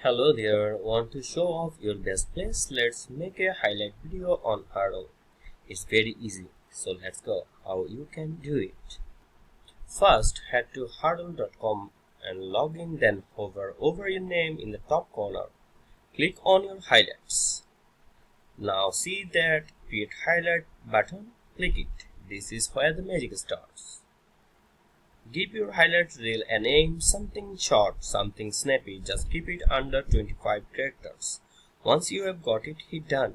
Hello there, want to show off your best place? Let's make a highlight video on Hudl. It's very easy, so let's go how you can do it. First, head to hudl.com and log in, then hover over your name in the top corner. Click on your highlights. Now see that create highlight button, click it. This is where the magic starts. Give your highlight reel a name, something short, something snappy. Just keep it under 25 characters. Once you have got it, hit done.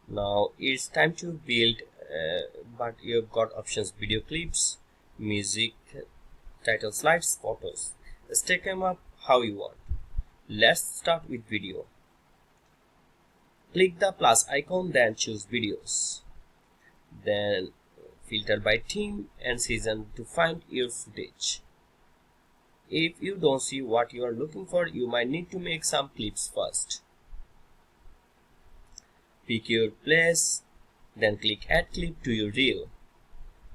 Now it's time to build, but you've got options: video clips, music, title slides, photos. Let's take them up how you want. Let's start with video. Click the plus icon, then choose videos. Then filter by theme and season to find your footage. If you don't see what you are looking for, you might need to make some clips first. Pick your place, then click add clip to your reel.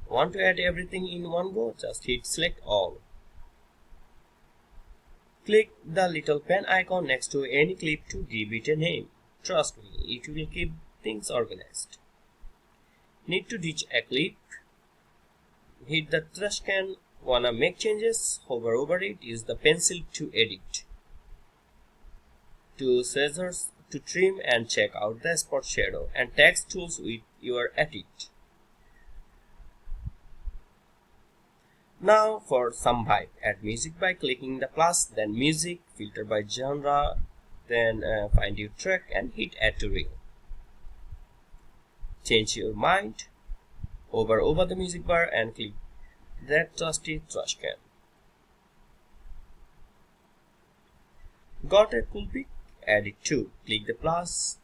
Want to add everything in one go? Just hit select all. Click the little pen icon next to any clip to give it a name. Trust me, it will keep things organized. Need to ditch a clip? Hit the trash can. Wanna make changes? Hover over it. Use the pencil to edit. To scissors to trim, and check out the spot shadow and text tools with your edit. Now for some vibe, add music by clicking the plus, then music, filter by genre, then find your track and hit add to reel. Change your mind. Hover over the music bar and click that trusty trash can. Got a cool pic? Add it too. Click the plus,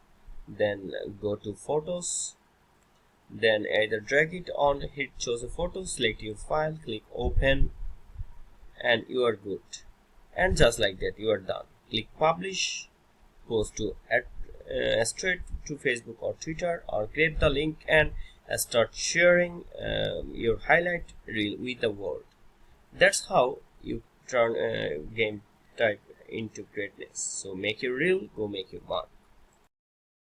then go to photos, then either drag it on, hit choose a photo, select your file, click open, and you are good. And just like that, you are done. Click publish, post to straight to Facebook or Twitter, or grab the link and start sharing your highlight reel with the world. That's how you turn game type into greatness. So make your reel, go make your mark.